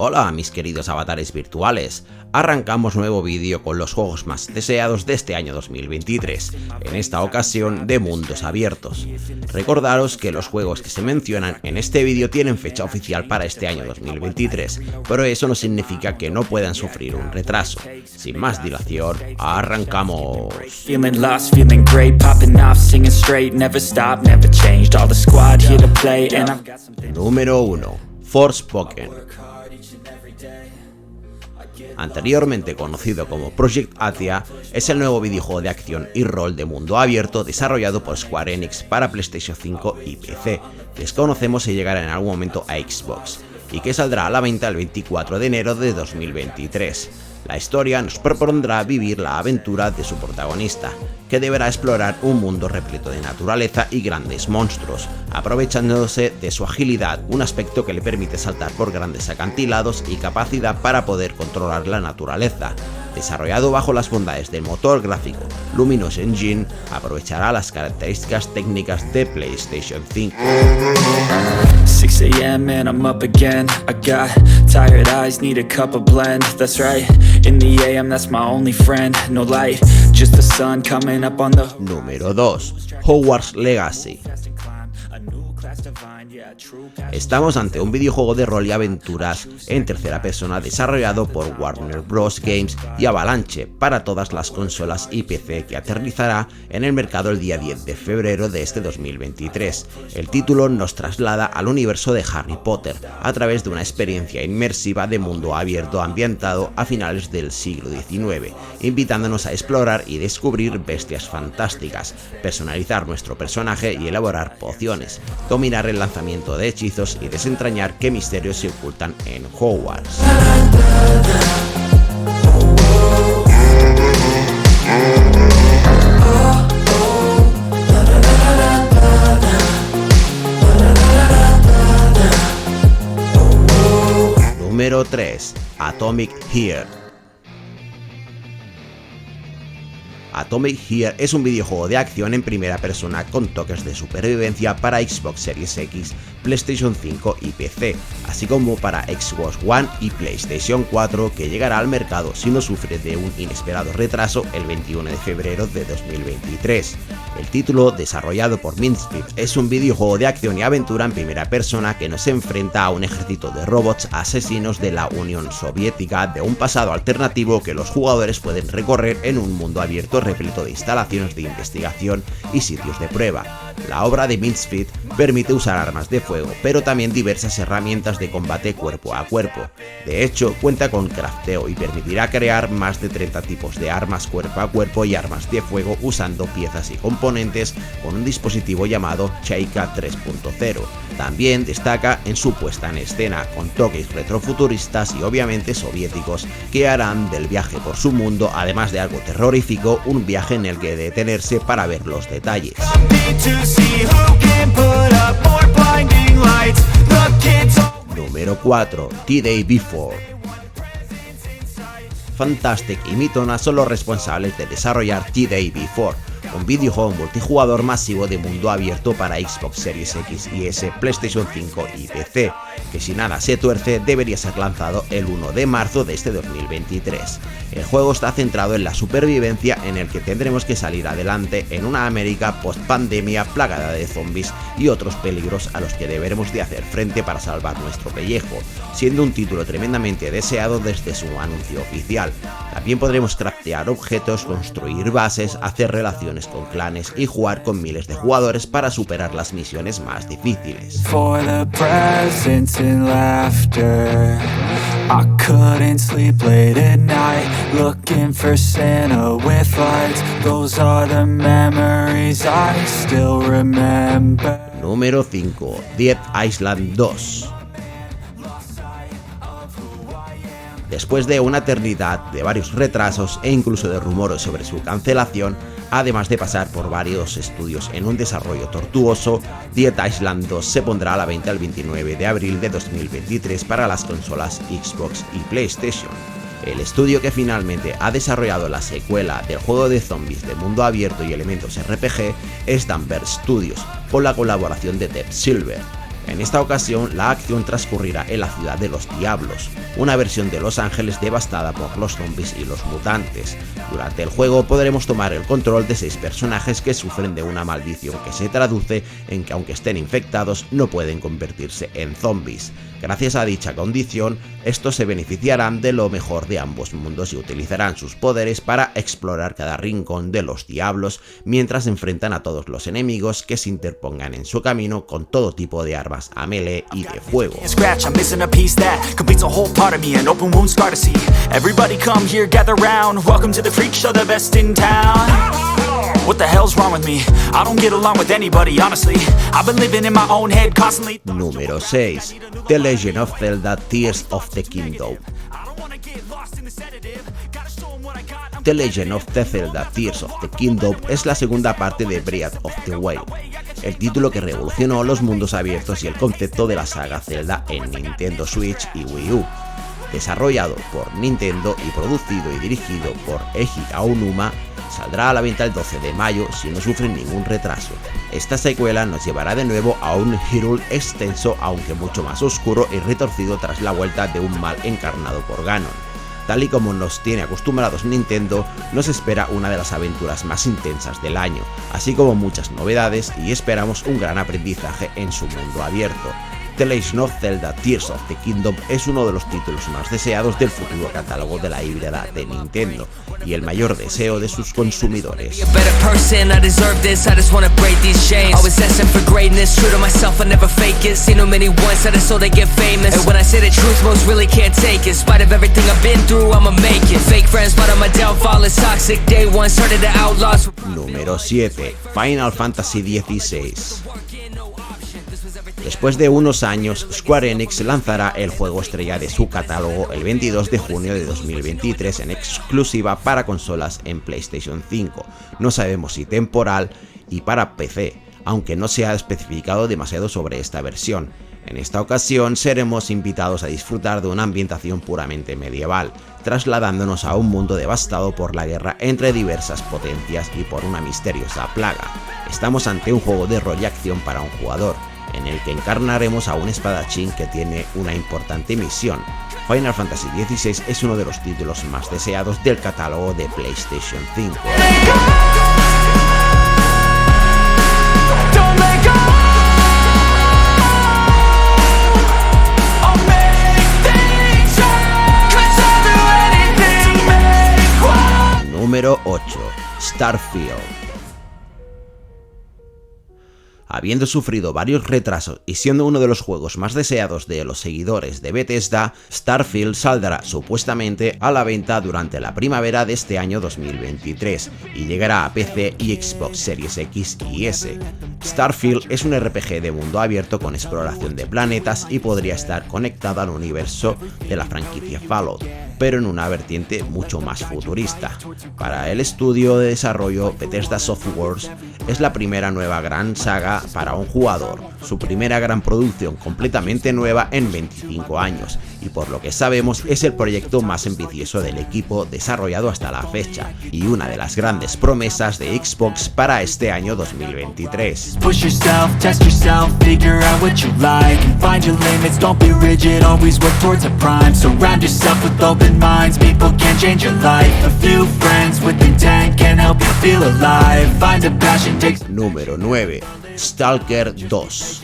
Hola mis queridos avatares virtuales, arrancamos nuevo vídeo con los juegos más deseados de este año 2023, en esta ocasión de mundos abiertos. Recordaros que los juegos que se mencionan en este vídeo tienen fecha oficial para este año 2023, pero eso no significa que no puedan sufrir un retraso. Sin más dilación, arrancamos. Número 1. Forspoken. Anteriormente conocido como Project Athia, es el nuevo videojuego de acción y rol de mundo abierto desarrollado por Square Enix para PlayStation 5 y PC, que desconocemos si llegará en algún momento a Xbox, y que saldrá a la venta el 24 de enero de 2023. La historia nos propondrá vivir la aventura de su protagonista, que deberá explorar un mundo repleto de naturaleza y grandes monstruos, aprovechándose de su agilidad, un aspecto que le permite saltar por grandes acantilados y capacidad para poder controlar la naturaleza. Desarrollado bajo las bondades del motor gráfico Luminous Engine, aprovechará las características técnicas de PlayStation 5. 6 a.m. and I'm up again. I got tired eyes, need a cup of blend. That's right, in the AM that's my only friend. No light, just the sun coming up on the... Número 2. Hogwarts Legacy. Estamos ante un videojuego de rol y aventuras en tercera persona desarrollado por Warner Bros. Games y Avalanche para todas las consolas y PC, que aterrizará en el mercado el día 10 de febrero de este 2023. El título nos traslada al universo de Harry Potter a través de una experiencia inmersiva de mundo abierto ambientado a finales del siglo XIX, invitándonos a explorar y descubrir bestias fantásticas, personalizar nuestro personaje y elaborar pociones, dominar el lanzamiento de hechizos y desentrañar qué misterios se ocultan en Hogwarts. Número 3. Atomic Heart. Atomic Heart es un videojuego de acción en primera persona con toques de supervivencia para Xbox Series X, PlayStation 5 y PC, así como para Xbox One y PlayStation 4, que llegará al mercado si no sufre de un inesperado retraso el 21 de febrero de 2023. El título, desarrollado por Misfit, es un videojuego de acción y aventura en primera persona que nos enfrenta a un ejército de robots asesinos de la Unión Soviética de un pasado alternativo que los jugadores pueden recorrer en un mundo abierto repleto de instalaciones de investigación y sitios de prueba. La obra de Misfit permite usar armas de fuego, pero también diversas herramientas de combate cuerpo a cuerpo. De hecho, cuenta con crafteo y permitirá crear más de 30 tipos de armas cuerpo a cuerpo y armas de fuego usando piezas y componentes con un dispositivo llamado Chaika 3.0. También destaca en su puesta en escena, con toques retrofuturistas y obviamente soviéticos, que harán del viaje por su mundo, además de algo terrorífico, un viaje en el que detenerse para ver los detalles. Número 4. The-Day Before. Fantastic y Mythona son los responsables de desarrollar The-Day Before, un videojuego multijugador masivo de mundo abierto para Xbox Series X y S, PlayStation 5 y PC, que si nada se tuerce debería ser lanzado el 1 de marzo de este 2023. El juego está centrado en la supervivencia, en el que tendremos que salir adelante en una América post-pandemia plagada de zombies y otros peligros a los que deberemos de hacer frente para salvar nuestro pellejo, siendo un título tremendamente deseado desde su anuncio oficial. También podremos craftear objetos, construir bases, hacer relaciones con clanes y jugar con miles de jugadores para superar las misiones más difíciles. Número 5. Dead Island 2. Después de una eternidad de varios retrasos e incluso de rumores sobre su cancelación, además de pasar por varios estudios en un desarrollo tortuoso, Dead Island 2 se pondrá a la venta el 29 de abril de 2023 para las consolas Xbox y PlayStation. El estudio que finalmente ha desarrollado la secuela del juego de zombies de mundo abierto y elementos RPG es Danvers Studios, con la colaboración de Deep Silver. En esta ocasión, la acción transcurrirá en la ciudad de los Diablos, una versión de Los Ángeles devastada por los zombies y los mutantes. Durante el juego podremos tomar el control de 6 personajes que sufren de una maldición que se traduce en que aunque estén infectados no pueden convertirse en zombies. Gracias a dicha condición, estos se beneficiarán de lo mejor de ambos mundos y utilizarán sus poderes para explorar cada rincón de los Diablos mientras enfrentan a todos los enemigos que se interpongan en su camino con todo tipo de armas a melee y de fuego. What the hell's wrong with me? I don't get along with anybody, honestly. I've been living in my own head constantly. Número 6. The Legend of Zelda Tears of the Kingdom. The Legend of Zelda Tears of the Kingdom es la segunda parte de Breath of the Wild, el título que revolucionó los mundos abiertos y el concepto de la saga Zelda en Nintendo Switch y Wii U. Desarrollado por Nintendo y producido y dirigido por Eiji Aonuma, saldrá a la venta el 12 de mayo si no sufre ningún retraso. Esta secuela nos llevará de nuevo a un Hyrule extenso, aunque mucho más oscuro y retorcido tras la vuelta de un mal encarnado por Ganon. Tal y como nos tiene acostumbrados Nintendo, nos espera una de las aventuras más intensas del año, así como muchas novedades y esperamos un gran aprendizaje en su mundo abierto. The Legend of Zelda Tears of the Kingdom es uno de los títulos más deseados del futuro catálogo de la híbrida de Nintendo y el mayor deseo de sus consumidores. Número 7. Final Fantasy XVI. Después de unos años, Square Enix lanzará el juego estrella de su catálogo el 22 de junio de 2023 en exclusiva para consolas en PlayStation 5, no sabemos si temporal, y para PC, aunque no se ha especificado demasiado sobre esta versión. En esta ocasión seremos invitados a disfrutar de una ambientación puramente medieval, trasladándonos a un mundo devastado por la guerra entre diversas potencias y por una misteriosa plaga. Estamos ante un juego de rol y acción para un jugador, en el que encarnaremos a un espadachín que tiene una importante misión. Final Fantasy XVI es uno de los títulos más deseados del catálogo de PlayStation 5. Número 8. Starfield. Habiendo sufrido varios retrasos y siendo uno de los juegos más deseados de los seguidores de Bethesda, Starfield saldrá supuestamente a la venta durante la primavera de este año 2023 y llegará a PC y Xbox Series X y S. Starfield es un RPG de mundo abierto con exploración de planetas y podría estar conectado al universo de la franquicia Fallout, pero en una vertiente mucho más futurista. Para el estudio de desarrollo Bethesda Softworks es la primera nueva gran saga para un jugador, su primera gran producción completamente nueva en 25 años, y por lo que sabemos es el proyecto más ambicioso del equipo desarrollado hasta la fecha, y una de las grandes promesas de Xbox para este año 2023. Push yourself, test yourself, figure out what you like and find your limits, don't be rigid, always work towards a prime. Surround yourself with open minds, people can change your life. A few friends with intent can help you feel alive. Find a passion, takes... Número 9. Stalker 2.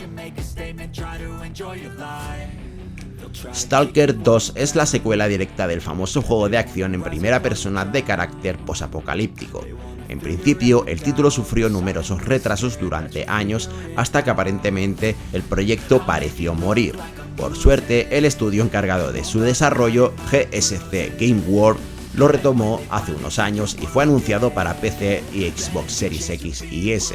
Stalker 2 es la secuela directa del famoso juego de acción en primera persona de carácter posapocalíptico. En principio, el título sufrió numerosos retrasos durante años hasta que aparentemente el proyecto pareció morir. Por suerte, el estudio encargado de su desarrollo, GSC Game World, lo retomó hace unos años y fue anunciado para PC y Xbox Series X y S.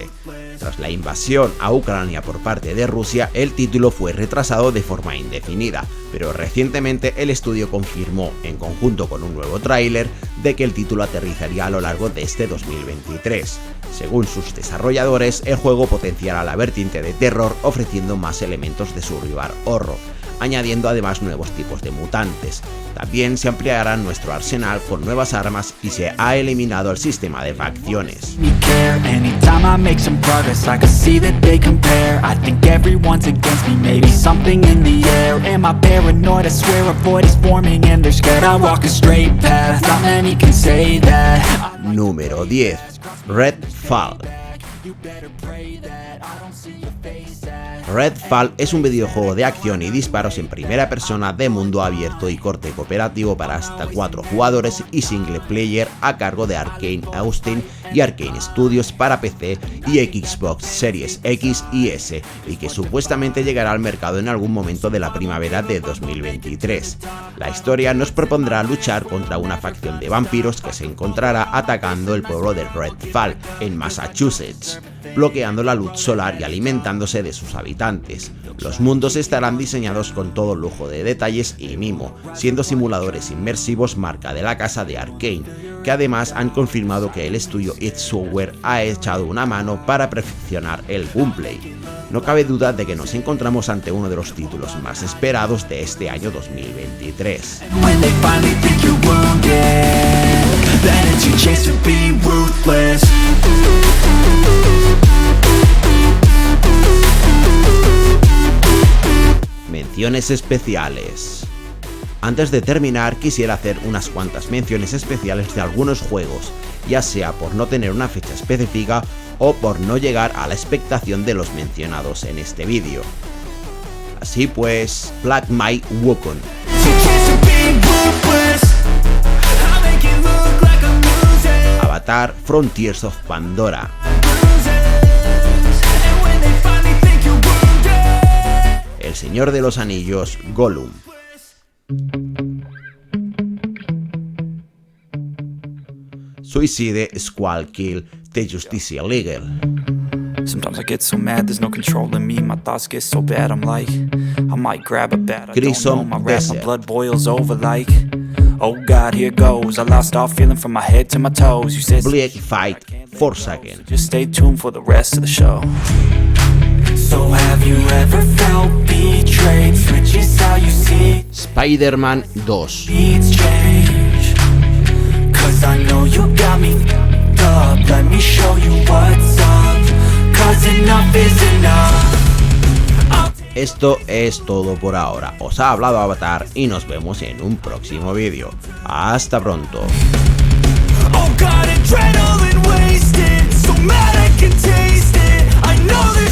Tras la invasión a Ucrania por parte de Rusia, el título fue retrasado de forma indefinida, pero recientemente el estudio confirmó, en conjunto con un nuevo tráiler, de que el título aterrizaría a lo largo de este 2023. Según sus desarrolladores, el juego potenciará la vertiente de terror ofreciendo más elementos de survival horror, añadiendo además nuevos tipos de mutantes. También se ampliará nuestro arsenal con nuevas armas y se ha eliminado el sistema de facciones. Número 10. Redfall. Redfall es un videojuego de acción y disparos en primera persona de mundo abierto y corte cooperativo para hasta 4 jugadores y single player a cargo de Arkane Austin y Arkane Studios para PC y Xbox Series X y S, y que supuestamente llegará al mercado en algún momento de la primavera de 2023. La historia nos propondrá luchar contra una facción de vampiros que se encontrará atacando el pueblo de Redfall, en Massachusetts, bloqueando la luz solar y alimentándose de sus habitantes. Los mundos estarán diseñados con todo lujo de detalles y mimo, siendo simuladores inmersivos marca de la casa de Arkane, que además han confirmado que el estudio id Software ha echado una mano para perfeccionar el gameplay. No cabe duda de que nos encontramos ante uno de los títulos más esperados de este año 2023. Menciones especiales. Antes de terminar, quisiera hacer unas cuantas menciones especiales de algunos juegos, ya sea por no tener una fecha específica o por no llegar a la expectación de los mencionados en este vídeo. Así pues, Black Myth Wukong, Avatar Frontiers of Pandora, El Señor de los Anillos Gollum, Suicide Squadkill The Justice League, Sometimes I get so mad, there's no controlling me. My thoughts get so bad, I'm like, I might grab a bat. I don't know my rap, my blood boils over like, oh God, here goes. I lost all feeling from my head to my toes. You said Bleak Fight Forsaken, just stay tuned for the rest of the show. So have you ever felt betrayed? Switches how you see Spider-Man 2, needs change. Cause I know you got me up. Let me show you what's up. Cause enough is enough. Esto es todo por ahora. Os ha hablado Avatar y nos vemos en un próximo vídeo. Hasta pronto. Oh God, adrenaline wasted. So mad I can taste it. I know that